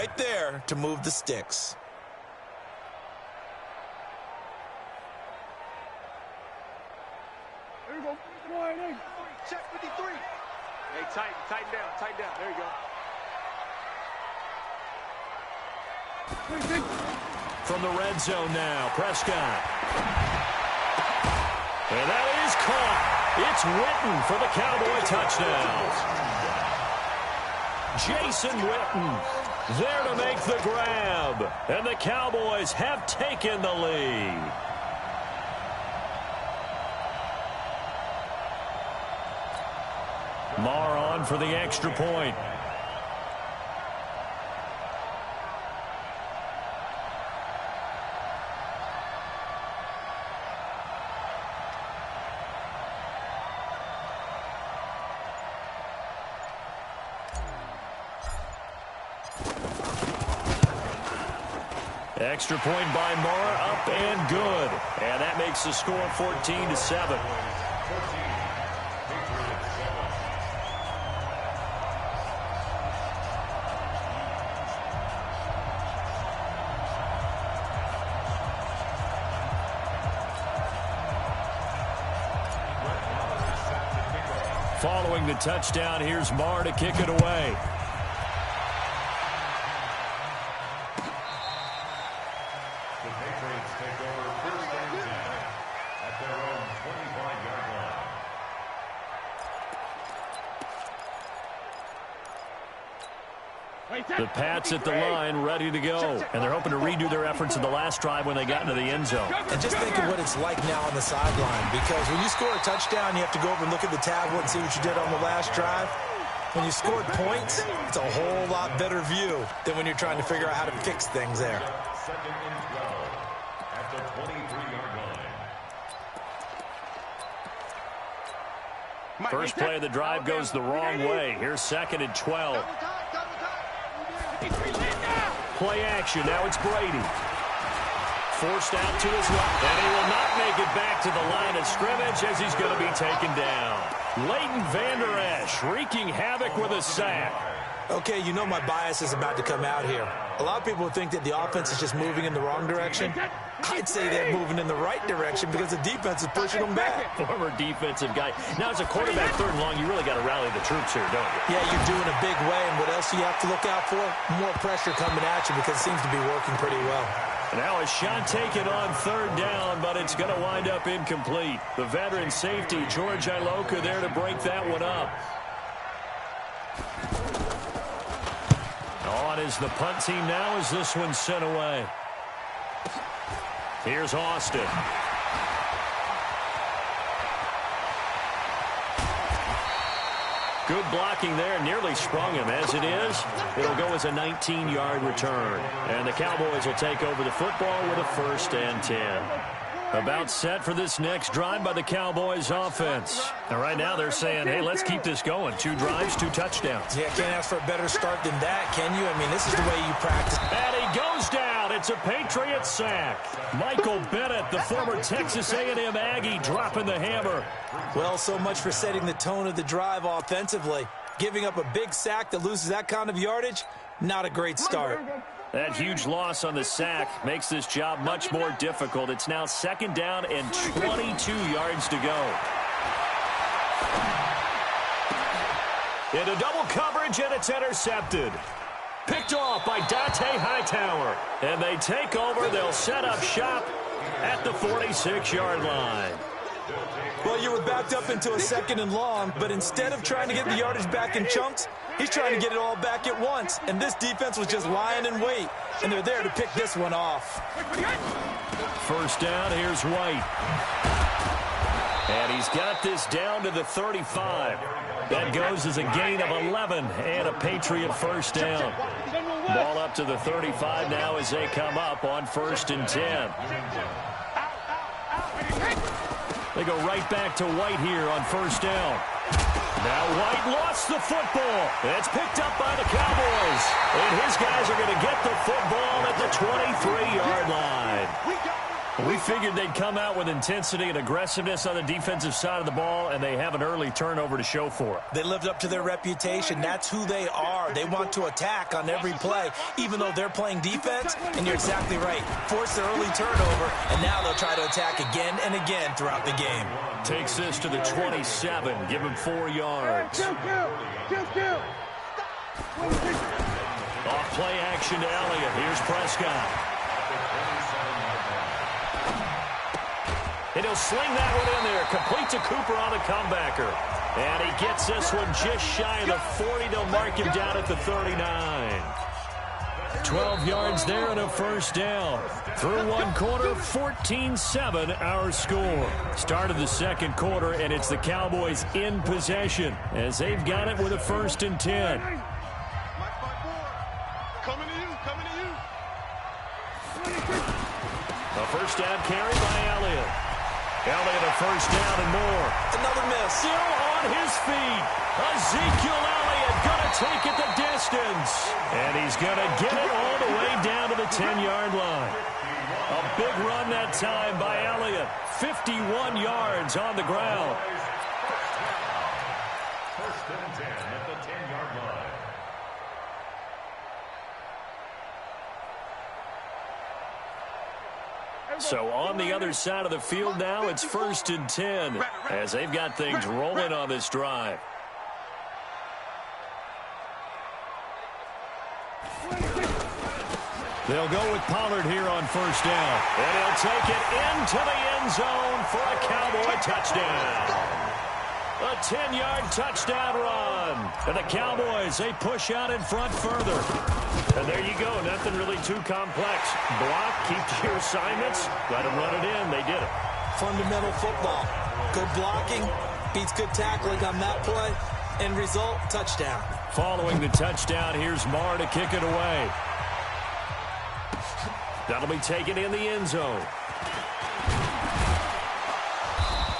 right there to move the sticks. There you go. Check 53. Hey, tighten down. There you go. From the red zone now, Prescott. And that is caught. It's Witten for the Cowboy touchdown. Jason Witten there to make the grab. And the Cowboys have taken the lead. Marr on for the extra point. Extra point by Marr, up and good. And that makes the score 14-7. Following the touchdown, here's Marr to kick it away. The Pats at the line, ready to go. And they're hoping to redo their efforts in the last drive when they got into the end zone. And just think of what it's like now on the sideline. Because when you score a touchdown, you have to go over and look at the tablet and see what you did on the last drive. When you scored points, it's a whole lot better view than when you're trying to figure out how to fix things there. Second and 12 at the 23-yard line. First play of the drive goes the wrong way. Here's second and 12. Play action. Now it's Brady. Forced out to his left. And he will not make it back to the line of scrimmage as he's going to be taken down. Leighton Vander Esch wreaking havoc with a sack. Okay, you know my bias is about to come out here. A lot of people think that the offense is just moving in the wrong direction. I'd say they're moving in the right direction because the defense is pushing them back. Former defensive guy. Now, as a quarterback, third and long, you really got to rally the troops here, don't you? Yeah, you're doing a big way, and what else do you have to look out for? More pressure coming at you because it seems to be working pretty well. Now a shot taken on third down, but it's going to wind up incomplete. The veteran safety, George Iloka, there to break that one up. On is the punt team now as this one's sent away. Here's Austin. Good blocking there, nearly sprung him. As it is, it'll go as a 19-yard return. And the Cowboys will take over the football with a 1st and 10. About set for this next drive by the Cowboys offense. And right now they're saying, hey, let's keep this going. 2 drives, 2 touchdowns. Yeah, can't ask for a better start than that, can you? I mean, this is the way you practice. And he goes down. It's a Patriot sack. Michael Bennett, the former Texas A&M Aggie, dropping the hammer. Well, so much for setting the tone of the drive offensively. Giving up a big sack that loses that kind of yardage, not a great start. That huge loss on the sack makes this job much more difficult. It's now 2nd down and 22 yards to go. Into double coverage, and it's intercepted. Picked off by Dante Hightower. And they take over. They'll set up shop at the 46-yard line. Well, you were backed up into a 2nd and long, but instead of trying to get the yardage back in chunks, he's trying to get it all back at once. And this defense was just lying in wait, and they're there to pick this one off. 1st down, here's White. And he's got this down to the 35. That goes as a gain of 11 and a Patriot 1st down. Ball up to the 35 now as they come up on 1st and 10. They go right back to White here on 1st down. Now White lost the football. It's picked up by the Cowboys. And his guys are going to get the football at the 23-yard line. We figured they'd come out with intensity and aggressiveness on the defensive side of the ball, and they have an early turnover to show for it. They lived up to their reputation. That's who they are. They want to attack on every play, even though they're playing defense. And you're exactly right. Force the early turnover, and now they'll try to attack again and again throughout the game. Takes this to the 27. Give him 4 yards. Kill. Off play action to Elliott. Here's Prescott. And he'll sling that one in there. Complete to Cooper on the comebacker. And he gets this one just shy of the 40. They'll mark him down at the 39. 12 yards there and a first down. Through one quarter, 14-7 our score. Start of the second quarter, and it's the Cowboys in possession as they've got it with a 1st and 10. Coming to you. A first down carry by Elliott. Elliott a first down and more. Another miss. Still on his feet. Ezekiel Elliott going to take it the distance. And he's going to get it all the way down to the 10-yard line. A big run that time by Elliott. 51 yards on the ground. First and 10 at the 10-yard line. So on the other side of the field now, it's 1st and 10 as they've got things rolling on this drive. They'll go with Pollard here on first down. And he'll take it into the end zone for a Cowboy touchdown. A 10-yard touchdown run. And the Cowboys, they push out in front further. And there you go. Nothing really too complex. Block, keep to your assignments, let them run it in. They did it. Fundamental football. Good blocking beats good tackling on that play. End result, touchdown. Following the touchdown, here's Marr to kick it away. That'll be taken in the end zone.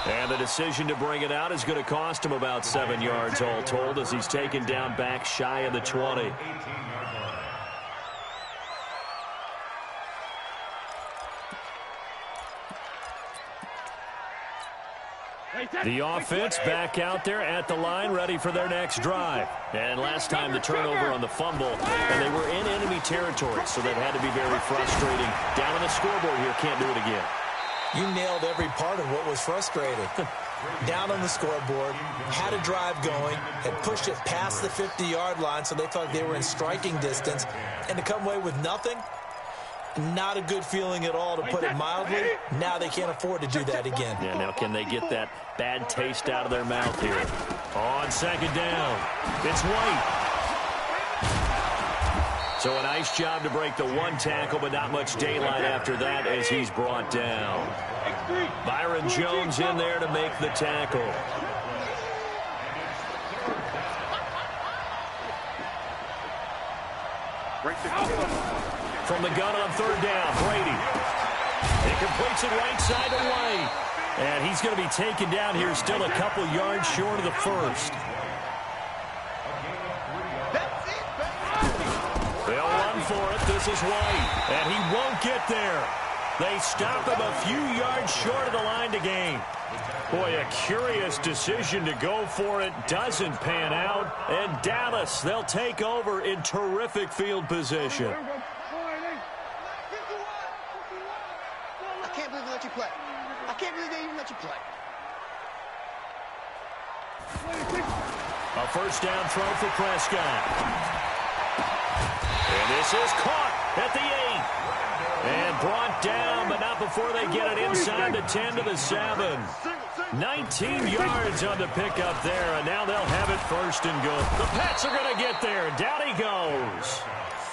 And the decision to bring it out is going to cost him about 7 yards all told as he's taken down back shy of the 20. The offense back out there at the line, ready for their next drive. And last time the turnover on the fumble, and they were in enemy territory, so that had to be very frustrating. Down on the scoreboard here, can't do it again. You nailed every part of what was frustrating. Down on the scoreboard, had a drive going, had pushed it past the 50-yard line, so they felt they were in striking distance, and to come away with nothing, not a good feeling at all, to put it mildly. Now they can't afford to do that again. Yeah, now can they get that bad taste out of their mouth here? On second down, it's White. So a nice job to break the one tackle, but not much daylight after that as he's brought down. Byron Jones in there to make the tackle. From the gun on third down, Brady. He completes it right side to White. And he's going to be taken down here still a couple yards short of the first. They'll run for it. This is White. And he won't get there. They stop him a few yards short of the line to gain. Boy, a curious decision to go for it. Doesn't pan out. And Dallas, they'll take over in terrific field position. I can't believe they let you play. I can't believe they even let you play. A first down throw for Prescott. And this is caught at the 8. And brought down, but not before they get it inside the 10 to the 7. 19 yards on the pickup there, and now they'll have it first and goal. The Pats are going to get there. Down he goes.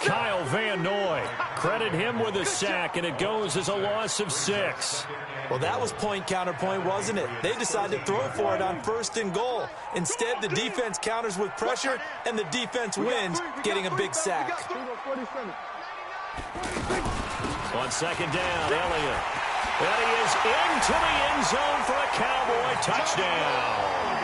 Kyle Van Noy. Credit him with a sack, and it goes as a loss of 6. Well, that was point counterpoint, wasn't it? They decided to throw for it on first and goal. Instead, the defense counters with pressure, and the defense wins, getting a big sack. On second down, Elliott. And he is into the end zone for a Cowboy touchdown.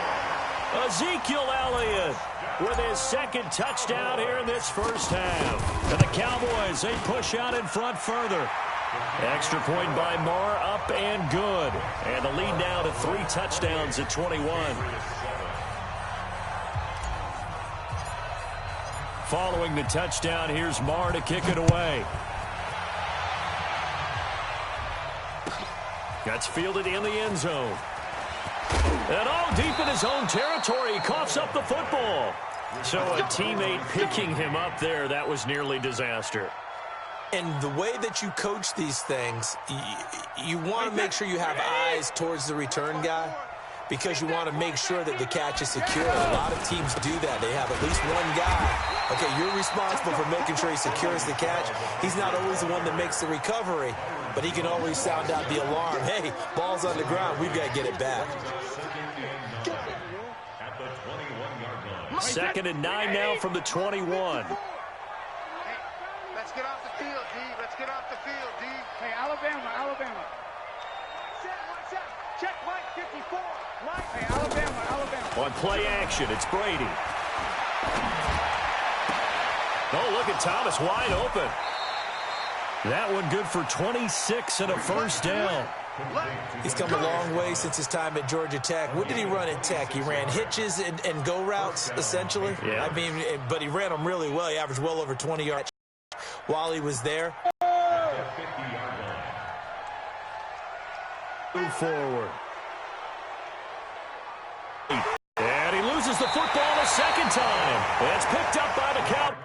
Ezekiel Elliott with his second touchdown here in this first half. And the Cowboys, they push out in front further. Extra point by Marr, up and good. And the lead now to 3 touchdowns at 21. Following the touchdown, here's Marr to kick it away. Gets fielded in the end zone. And all deep in his own territory, he coughs up the football. So a teammate picking him up there, that was nearly disaster. And the way that you coach these things, you want to make sure you have eyes towards the return guy because you want to make sure that the catch is secure. A lot of teams do that. They have at least one guy. Okay, you're responsible for making sure he secures the catch. He's not always the one that makes the recovery, but he can always sound out the alarm. Hey, ball's on the ground. We've got to get it back. 2nd and 9 now from the 21. Let's get off the field, D. Let's get off the field, D. Hey, Alabama. Check Mike 54. Mike. Hey, Alabama. On play action, it's Brady. Oh, look at Thomas, wide open. That one good for 26 and a first down. He's come a long way since his time at Georgia Tech. What did he run at Tech? He ran hitches and go routes, essentially. Yeah. I mean, but he ran them really well. He averaged well over 20 yards while he was there. Move forward. And he loses the football a second time. It's picked up by the Cowboys.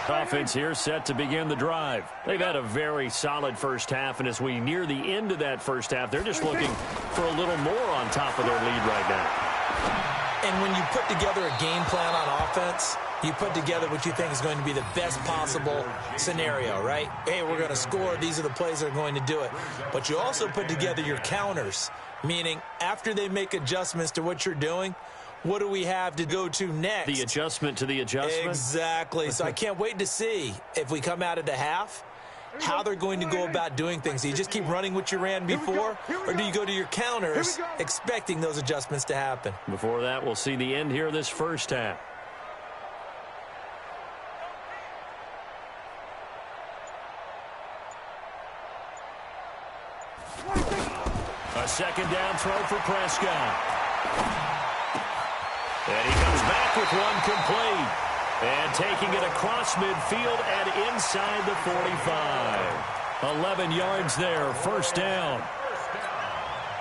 Offense here set to begin the drive. They've had a very solid first half, and as we near the end of that first half, they're just looking for a little more on top of their lead right now. And when you put together a game plan on offense, you put together what you think is going to be the best possible scenario, right? Hey, we're going to score. These are the plays that are going to do it. But you also put together your counters, meaning after they make adjustments to what you're doing, what do we have to go to next? The adjustment to the adjustment? Exactly. So I can't wait to see if we come out of the half, how they're going to go about doing things. Do you just keep running what you ran before, or do you go to your counters expecting those adjustments to happen? Before that, we'll see the end here of this first half. A second down throw for Prescott. And he comes back with one complete. And taking it across midfield and inside the 45. 11 yards there, first down.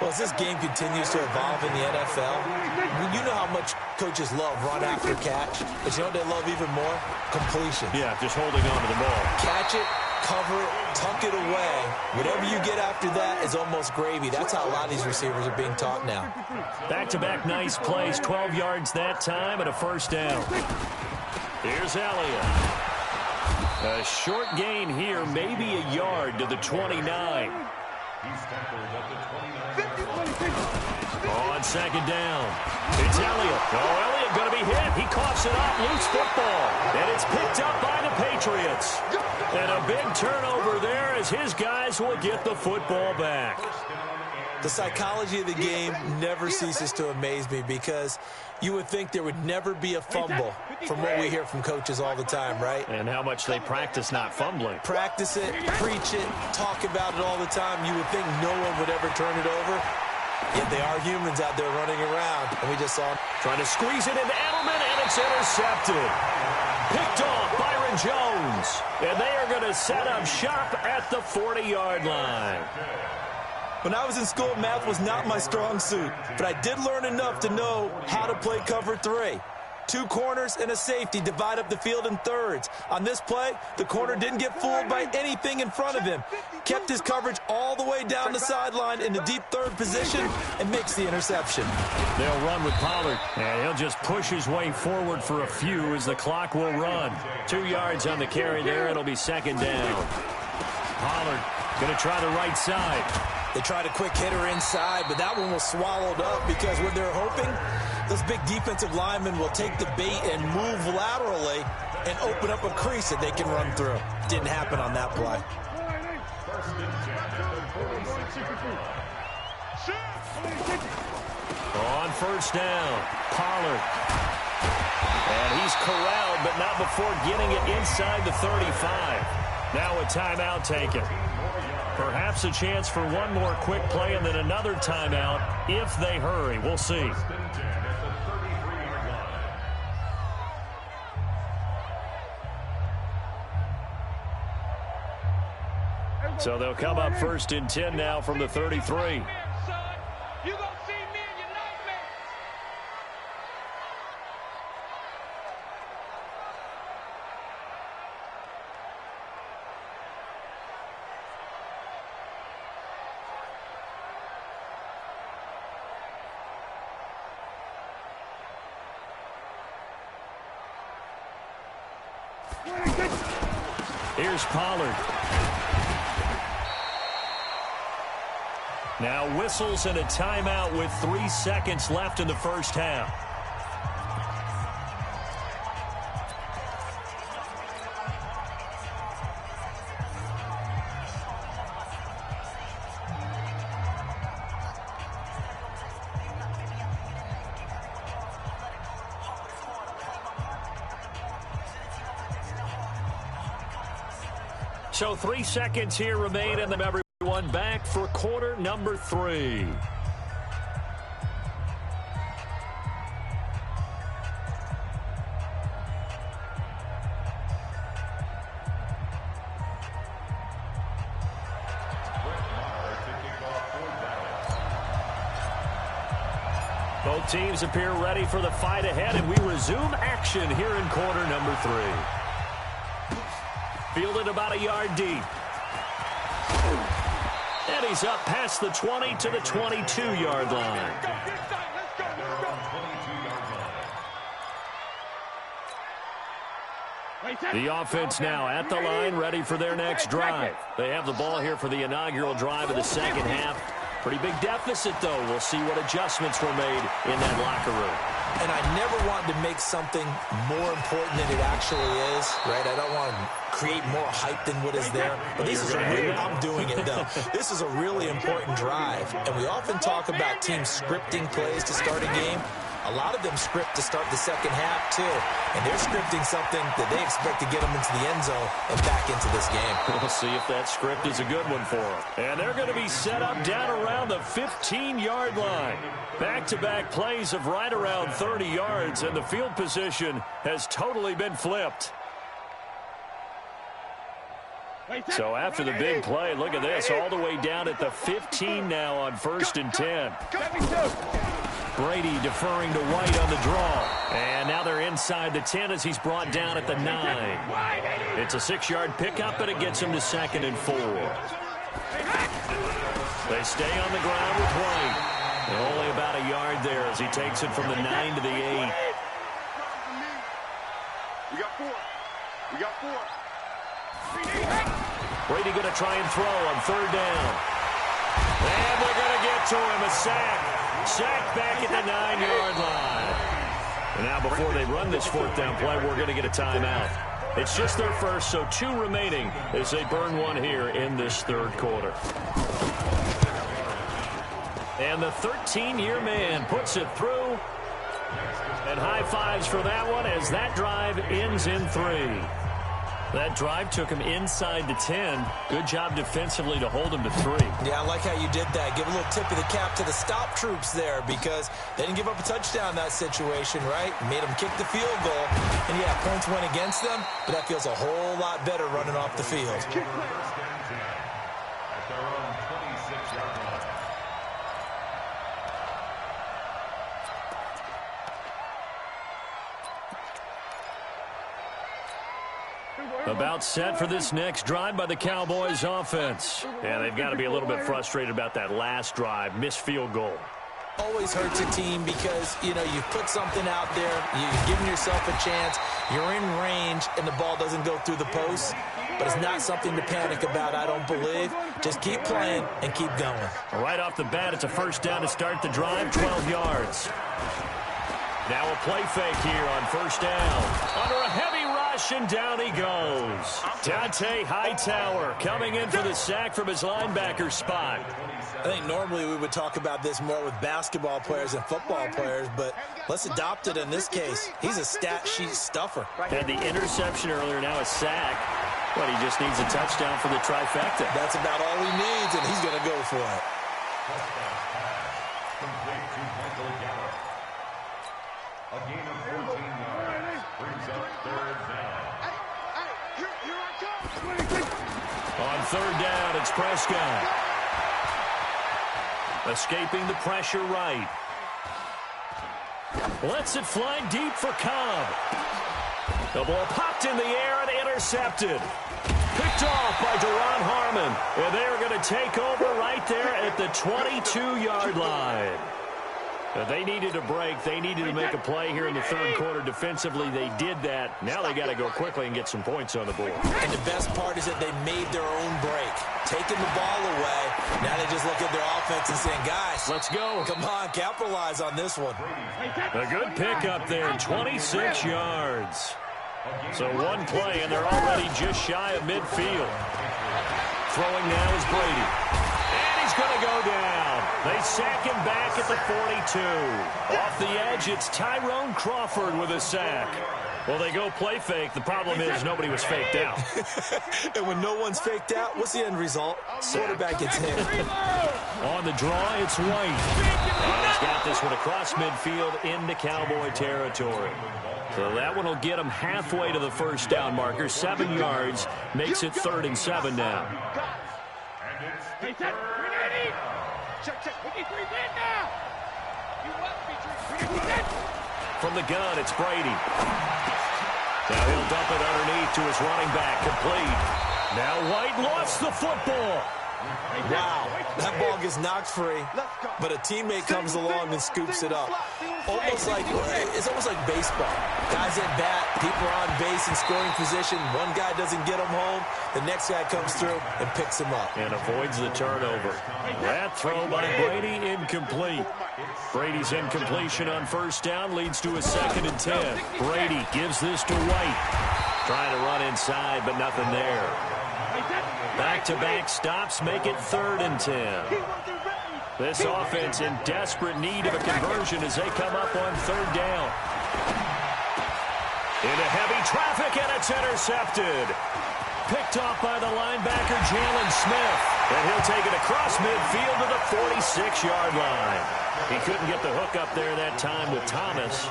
Well, as this game continues to evolve in the NFL, you know how much coaches love run after catch. But you know what they love even more? Completion. Yeah, just holding on to the ball. Catch it, cover it, tuck it away. Whatever you get after that is almost gravy. That's how a lot of these receivers are being taught now. Back-to-back nice plays, 12 yards that time and a first down. Here's Elliott. A short gain here, maybe a yard to the 29. On second down, it's Elliott. Oh, Elliott going to be hit. He coughs it up, loose football. And it's picked up by the Patriots. And a big turnover there as his guys will get the football back. The psychology of the game never ceases to amaze me because you would think there would never be a fumble from what we hear from coaches all the time, right? And how much they practice not fumbling. Practice it, preach it, talk about it all the time. You would think no one would ever turn it over. Yet they are humans out there running around. And we just saw them trying to squeeze it into Edelman, and it's intercepted. Picked off Byron Jones. And they are going to set up shop at the 40-yard line. When I was in school, math was not my strong suit, but I did learn enough to know how to play cover three. 2 corners and a safety divide up the field in thirds. On this play, the corner didn't get fooled by anything in front of him. Kept his coverage all the way down the sideline in the deep third position and makes the interception. They'll run with Pollard, and he'll just push his way forward for a few as the clock will run. 2 yards on the carry there. It'll be second down. Pollard going to try the right side. They tried a quick hitter inside, but that one was swallowed up because what they're hoping, those big defensive linemen will take the bait and move laterally and open up a crease that they can run through. Didn't happen on that play. On first down, Pollard. And he's corralled, but not before getting it inside the 35. Now a timeout taken. Perhaps a chance for one more quick play and then another timeout if they hurry. We'll see. So they'll come up first and 10 now from the 33. Here's Pollard. Now whistles and a timeout with 3 seconds left in the first half. So 3 seconds here remain in them. Everyone back for quarter number 3. Both teams appear ready for the fight ahead, and we resume action here in quarter number 3. Fielded about a yard deep. And he's up past the 20 to the 22-yard line. The offense now at the line, ready for their next drive. They have the ball here for the inaugural drive of the second half. Pretty big deficit, though. We'll see what adjustments were made in that locker room. And I never want to make something more important than it actually is, right? I don't want to create more hype than what is there. But this is a really, I'm doing it, though. This is a really important drive. And we often talk about teams scripting plays to start a game. A lot of them script to start the second half, too. And they're scripting something that they expect to get them into the end zone and back into this game. We'll see if that script is a good one for them. And they're going to be set up down around the 15-yard line. Back-to-back plays of right around 30 yards, and the field position has totally been flipped. So after the big play, look at this, all the way down at the 15 now on first and 10. Brady deferring to White on the draw. And now they're inside the 10 as he's brought down at the 9. It's a 6-yard pickup, but it gets him to 2nd and 4. They stay on the ground with White. And only about a yard there as he takes it from the 9 to the 8. We got 4. We got 4. Brady going to try and throw on 3rd down. And they're going to get to him, a sack. Sack back at the 9-yard line. And now before they run this 4th down play, we're going to get a timeout. It's just their first, so 2 remaining as they burn one here in this 3rd quarter. And the 13-year man puts it through. And high fives for that one as that drive ends in 3. That drive took him inside the 10. Good job defensively to hold him to 3. Yeah, I like how you did that. Give a little tip of the cap to the stop troops there because they didn't give up a touchdown in that situation, right? Made them kick the field goal. And, yeah, points went against them, but that feels a whole lot better running off the field. About set for this next drive by the Cowboys offense. And they've got to be a little bit frustrated about that last drive, missed field goal. Always hurts a team because, you know, you put something out there, you're giving yourself a chance, you're in range, and the ball doesn't go through the post. but it's not something to panic about, I don't believe. Just keep playing and keep going. Right off the bat, it's a first down to start the drive, 12 yards. Now a play fake here on first down. Under a heavy rush, and down he goes. Dante Hightower coming in for the sack from his linebacker spot. I think normally we would talk about this more with basketball players and football players, but let's adopt it in this case. He's a stat sheet stuffer. Had the interception earlier, now a sack. But he just needs a touchdown for the trifecta. That's about all he needs, and he's going to go for it. A gain of 14 yards brings up third down. Here I come. On third down, it's Prescott. Escaping the pressure right. Lets it fly deep for Cobb. The ball popped in the air and intercepted. Picked off by Deron Harmon. And they are going to take over right there at the 22-yard line. They needed a break. They needed to make a play here in the third quarter. Defensively, they did that. Now they got to go quickly and get some points on the board. And the best part is that they made their own break. Taking the ball away. Now they just look at their offense and saying, guys, let's go. Come on, capitalize on this one. A good pickup there, 26 yards. So one play, and they're already just shy of midfield. Throwing now is Brady. And he's going to go down. They sack him back at the 42. Off the edge, it's Tyrone Crawford with a sack. Well, they go play fake. The problem is nobody was faked out. And when no one's faked out, what's the end result? Quarterback gets hit. On the draw, it's White. And he's got this one across midfield into Cowboy territory. So that one will get him halfway to the first down marker. 7 yards makes it 3rd and 7 now. Hey, set. Check. 53 win now. You left me, From the gun, it's Brady. Now he'll dump it underneath to his running back, complete. Now White lost the football. Wow, that ball gets knocked free, but a teammate comes along and scoops it up. It's almost like baseball. Guys at bat, people are on base in scoring position. One guy doesn't get him home. The next guy comes through and picks him up. And avoids the turnover. That throw by Brady, incomplete. Brady's incompletion on first down leads to a 2nd and 10. Brady gives this to White. Trying to run inside, but nothing there. Back-to-back stops make it 3rd and 10. This offense in desperate need of a conversion as they come up on 3rd down. Into heavy traffic, and it's intercepted. Picked off by the linebacker, Jalen Smith. And he'll take it across midfield to the 46-yard line. He couldn't get the hook up there that time with Thomas.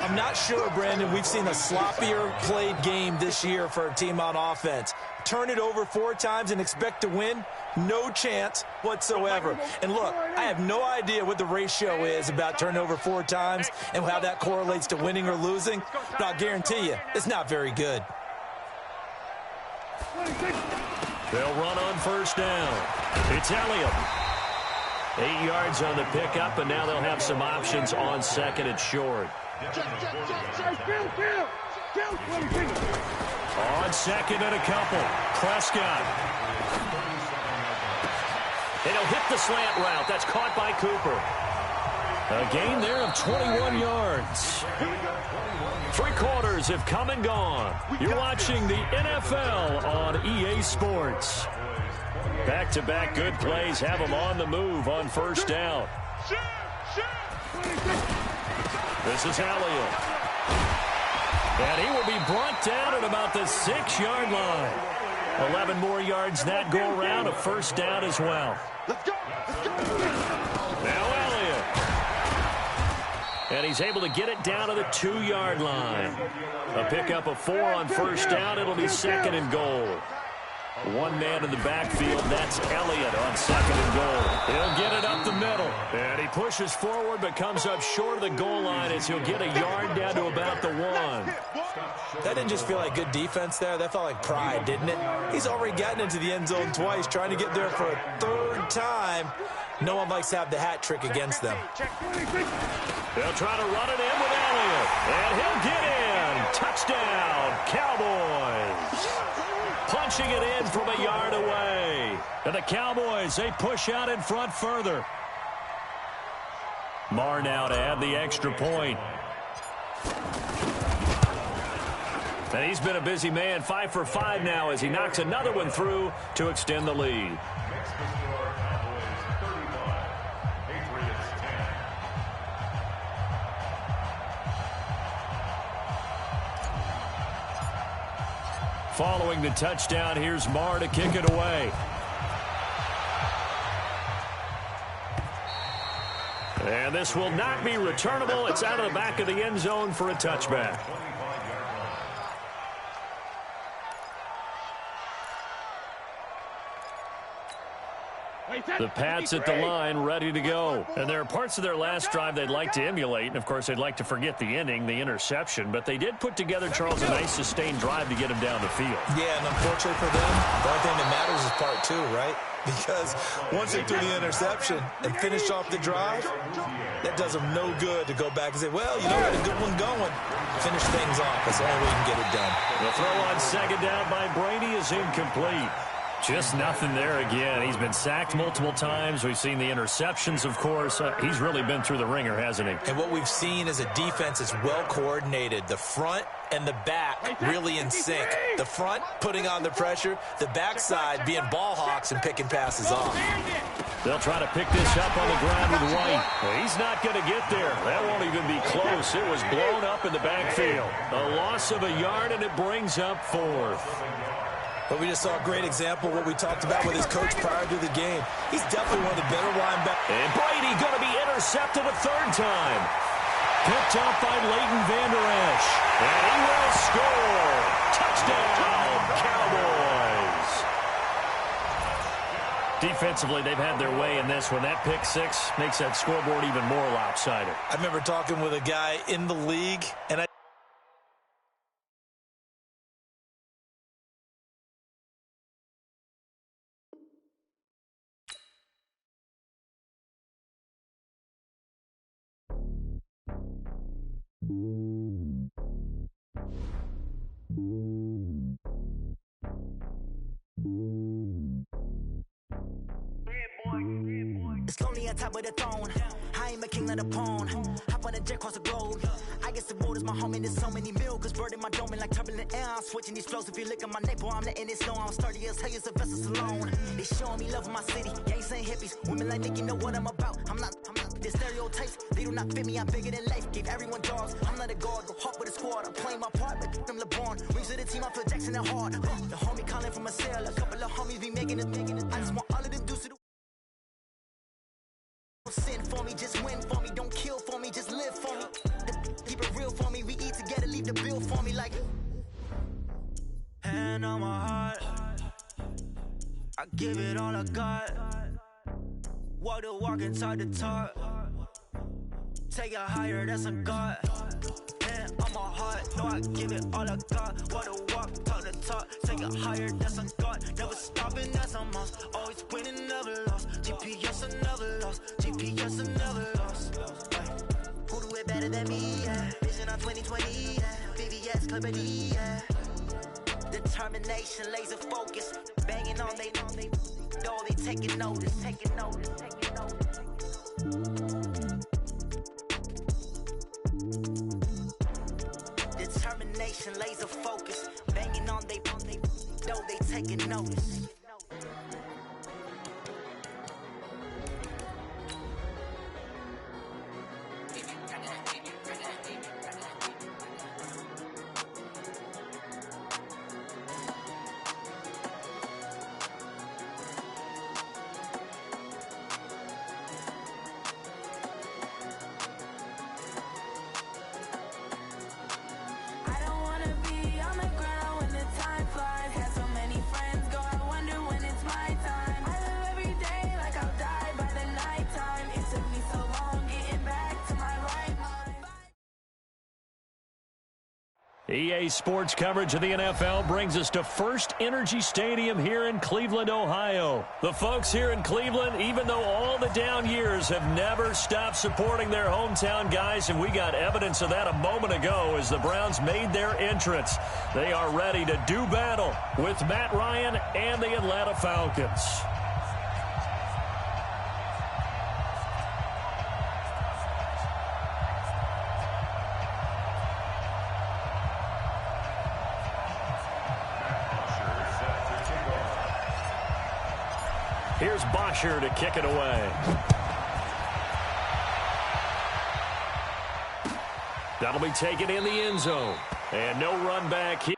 I'm not sure, Brandon, we've seen a sloppier played game this year for a team on offense. Turn it over 4 times and expect to win? No chance whatsoever. And look, I have no idea what the ratio is about turning over 4 times and how that correlates to winning or losing, but I'll guarantee you, it's not very good. They'll run on first down. It's Elliott. 8 yards on the pickup, and now they'll have some options on 2nd and short. On 2nd and a couple. Prescott. And he'll hit the slant route. That's caught by Cooper. A gain there of 21 yards. 3 quarters have come and gone. You're watching the NFL on EA Sports. Back-to-back good plays have them on the move on first down. This is Elliott. And he will be brought down at about the 6-yard line. 11 more yards that go around, a first down as well. Now Elliott. And he's able to get it down to the 2-yard line. A pickup of 4 on first down. It'll be 2nd and goal. 1 man in the backfield. That's Elliott on 2nd and goal. He'll get it up the middle. And he pushes forward but comes up short of the goal line as he'll get a yard down to about the 1. That didn't just feel like good defense there. That felt like pride, didn't it? He's already gotten into the end zone twice, trying to get there for a 3rd time. No one likes to have the hat trick against them. They'll try to run it in with Elliott. And he'll get in. Touchdown, Cowboys. punching it in from a yard away. And the Cowboys, they push out in front further. Marr now to add the extra point. And he's been a busy man, 5 for 5 now as he knocks another one through to extend the lead. Next to score, Cowboys 35, Patriots 10. Following the touchdown, here's Marr to kick it away. And this will not be returnable. It's out of the back of the end zone for a touchback. The Pats at the line, ready to go. And there are parts of their last drive they'd like to emulate. And, of course, they'd like to forget the inning, the interception. But they did put together, Charles, a nice sustained drive to get him down the field. Yeah, and unfortunately for them, the only thing that matters is part 2, right? Because once they threw the interception and finished off the drive, that does them no good to go back and say, well, you know, we had a good one going. Finish things off. That's the only way you can get it done. The throw on second down by Brady is incomplete. Just nothing there again. He's been sacked multiple times. We've seen the interceptions, of course. He's really been through the ringer, hasn't he? And what we've seen is a defense that's well coordinated. The front and the back really in sync. The front putting on the pressure. The backside being ball hawks and picking passes off. They'll try to pick this up on the ground with White. Well, he's not going to get there. That won't even be close. It was blown up in the backfield. A loss of a yard, and it brings up 4th. But we just saw a great example of what we talked about with his coach prior to the game. He's definitely one of the better linebackers. And Brady going to be intercepted a 3rd time. Picked up by Leighton Vander Esch. And he will score. Touchdown, Cowboys. Defensively, they've had their way in this one. That pick 6 makes that scoreboard even more lopsided. I remember talking with a guy in the league, and It's lonely on top of the throne. I ain't a king of the pawn. Hop on a jet across the globe. I guess the road is my home and there's so many milkers. Bird in my dome and like turbulent air. I'm switching these flows. If you look at my neck, boy, I'm letting it slow. I'm sturdy as hell as a vessel alone. They showing me love in my city. Gangs and hippies. Women like Nick, you know what I'm about. I'm not. The stereotypes, they do not fit me. I'm bigger than life. Gave everyone dogs. I'm not a guard. Go hard with a squad. I'm playing my part, but I'm LeBron. Rings of the team, I feel Jackson and hard. The homie calling from a cell. A couple of homies be making it. I just want all of them dudes to do. Sin for me, just win for me. Don't kill for me, just live for me. Keep it real for me. We eat together, leave the bill for me like. Hand on my heart, I give it all I got. Walk the walk and talk the talk. Take it higher, that's a God. Hand on my heart, no, I give it all I got. Walk the walk, talk the talk. Take it higher, that's a God. Never stopping, that's a must. Always winning, never lost. GPS, I never lost. GPS, I never lost. Who do it better than me? Yeah. Vision on 2020. Yeah. VVS, Clippity. Yeah. Determination, laser focus. Banging on they door, they taking notice. Taking notice. Taking notice. Determination, laser focus. Banging on they door, they taking notice. I don't wanna be on the ground when the time flies. Had so many friends go, I EA Sports coverage of the NFL brings us to First Energy Stadium here in Cleveland, Ohio. The folks here in Cleveland, even though all the down years, have never stopped supporting their hometown guys, and we got evidence of that a moment ago as the Browns made their entrance. They are ready to do battle with Matt Ryan and the Atlanta Falcons. Here's Bosher to kick it away. That'll be taken in the end zone. And no run back here.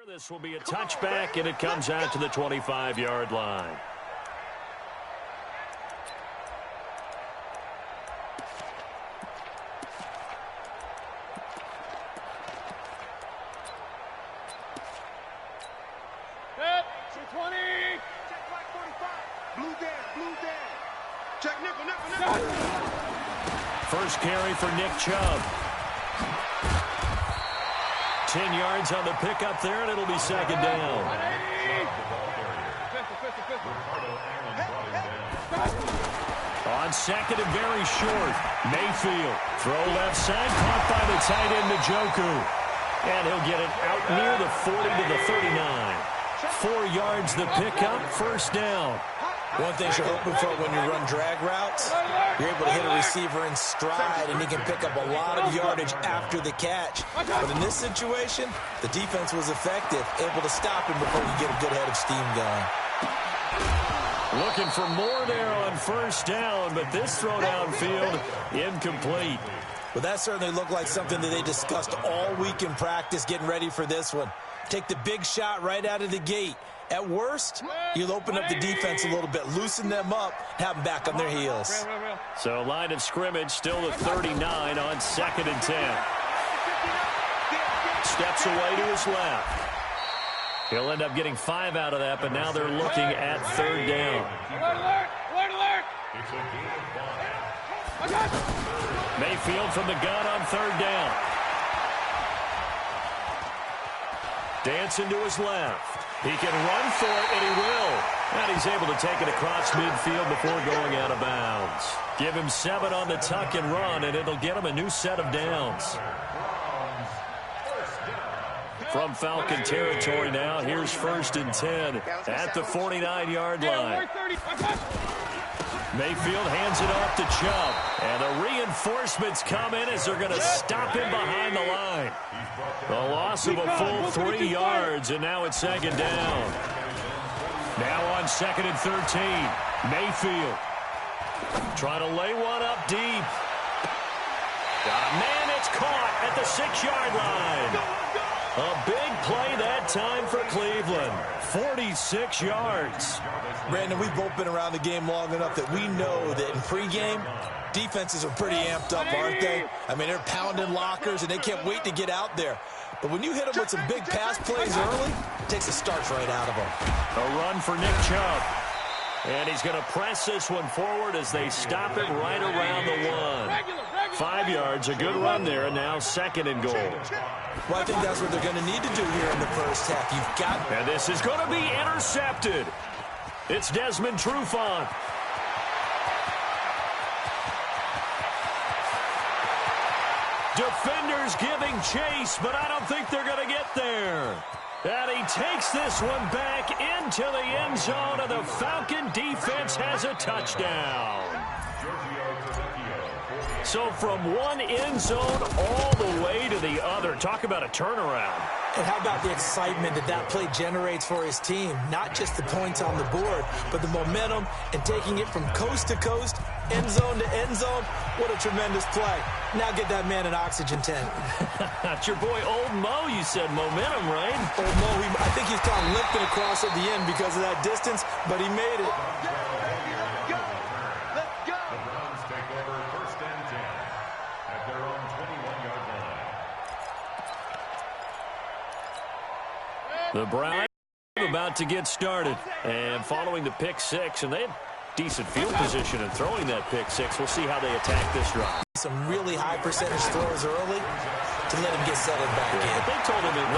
This will be a touchback, and it comes out to the 25-yard line. First carry for Nick Chubb. 10 yards on the pickup there, and it'll be second down. On second and very short, Mayfield. Throw left side, caught by the tight end, Njoku. And he'll get it out near the 40 to the 39. 4 yards the pickup, first down. One thing you're hoping for when you run drag routes, you're able to hit a receiver in stride, and he can pick up a lot of yardage after the catch. But in this situation, the defense was effective, able to stop him before you get a good head of steam going. Looking for more there on first down, but this throw downfield incomplete. Well, that certainly looked like something that they discussed all week in practice getting ready for this one. Take the big shot right out of the gate. At worst, you'll open up the defense a little bit, loosen them up, have them back on their heels. So line of scrimmage still at 39 on second and 10. Steps away to his left. He'll end up getting 5 out of that, but now they're looking at third down. Mayfield from the gun on third down. Dancing to his left. He can run for it, and he will. And he's able to take it across midfield before going out of bounds. Give him 7 on the tuck and run, and it'll get him a new set of downs. From Falcon territory now, here's first and 10 at the 49-yard line. Mayfield hands it off to Chubb. And the reinforcements come in as they're going to stop him behind the line. The loss of a full 3 yards, and now it's second down. Now on second and 13, Mayfield trying to lay one up deep. Man, it's caught at the 6-yard line. A big play that time for Cleveland. 46 yards. Brandon, we've both been around the game long enough that we know that in pregame, defenses are pretty amped up, aren't they? I mean, they're pounding lockers, and they can't wait to get out there. But when you hit them with some big pass plays early, it takes the starch right out of them. A run for Nick Chubb. And he's going to press this one forward as they stop it right around the 1. 5 yards, a good run there, and now second and goal. Well, I think that's what they're going to need to do here in the first half. You've got... And this is going to be intercepted. It's Desmond Trufant. Defenders giving chase, but I don't think they're going to get there. And he takes this one back into the end zone, and the Falcon defense has a touchdown. So from one end zone all the way to the other. Talk about a turnaround. And how about the excitement that that play generates for his team? Not just the points on the board, but the momentum and taking it from coast to coast, end zone to end zone. What a tremendous play. Now get that man an oxygen tent. That's your boy Old Mo. You said momentum, right? Old Mo, I think he's kind of limping across at the end because of that distance, but he made it. The Browns about to get started. And following the pick six, and they had decent field position in throwing that pick six. We'll see how they attack this drive. Some really high percentage throws early to let him get settled back in. They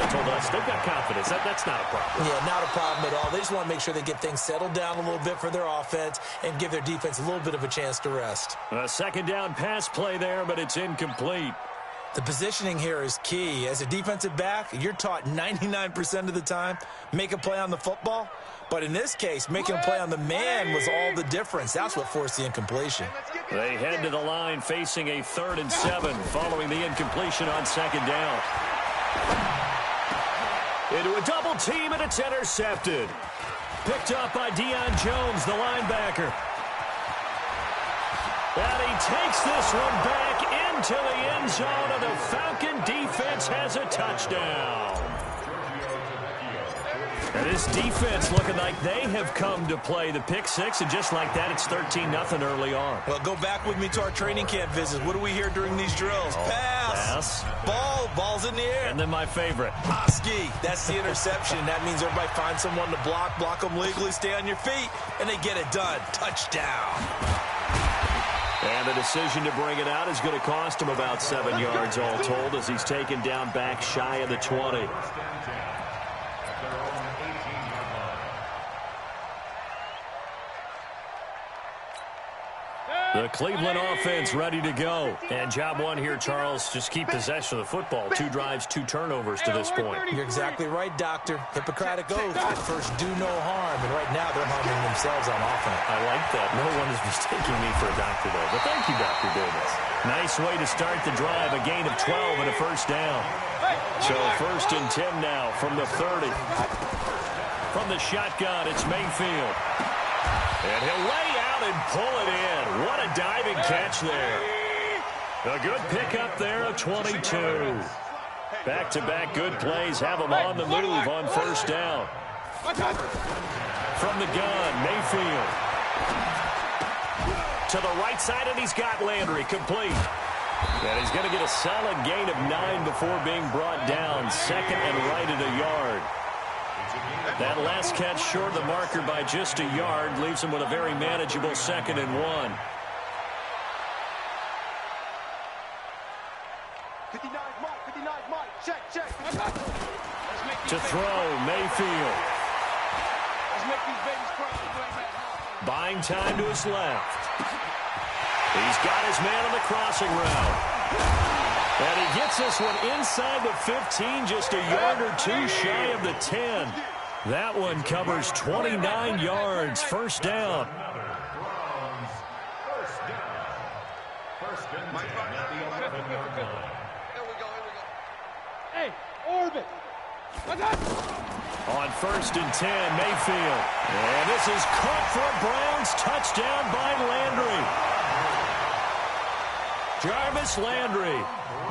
told us they've got confidence. That's not a problem. Yeah, not a problem at all. They just want to make sure they get things settled down a little bit for their offense and give their defense a little bit of a chance to rest. A second down pass play there, but it's incomplete. The positioning here is key. As a defensive back, you're taught 99% of the time, make a play on the football. But in this case, making a play on the man was all the difference. That's what forced the incompletion. They head to the line facing a 3rd and 7 following the incompletion on second down. Into a double team, and it's intercepted. Picked up by Deion Jones, the linebacker. And he takes this one back into the end zone, and the Falcon defense has a touchdown. And this defense looking like they have come to play. The pick six, and just like that, it's 13-0 early on. Well, go back with me to our training camp visits. What do we hear during these drills? Pass. Ball's in the air. And then my favorite. Oski. That's the interception. That means everybody finds someone to block them legally, stay on your feet, and they get it done. Touchdown. And the decision to bring it out is going to cost him about 7 yards all told as he's taken down back shy of the 20. The Cleveland offense ready to go. And job one here, Charles, just keep possession of the football. 2 drives, 2 turnovers to this point. You're exactly right, Doctor. Hippocratic oath. At first, do no harm. And right now, they're harming themselves on offense. I like that. No one is mistaking me for a doctor, though. But thank you, Dr. Davis. Nice way to start the drive. A gain of 12 and a first down. So 1st and 10 now from the 30. From the shotgun, it's Mayfield. And he'll lay out and pull it in. What a diving catch there. A good pickup there of 22. Back-to-back good plays have him on the move on first down. From the gun, Mayfield. To the right side, and he's got Landry complete. And he's going to get a solid gain of 9 before being brought down. 2nd and right at a yard. That last catch short of the marker by just a yard leaves him with a very manageable 2nd and 1. 59 Mike, check. To throw, Mayfield. Let's make these babies cry. Buying time to his left. He's got his man on the crossing route. And he gets this one inside the 15, just a yard or 2 shy of the 10. That one covers 29 yards. First down. Hey, orbit. On 1st and 10, Mayfield. And this is caught for a Browns touchdown by Landry. Jarvis Landry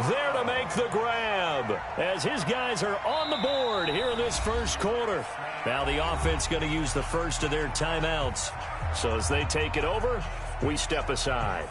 there to make the grab as his guys are on the board here in this first quarter. Now the offense going to use the first of their timeouts. So as they take it over, we step aside.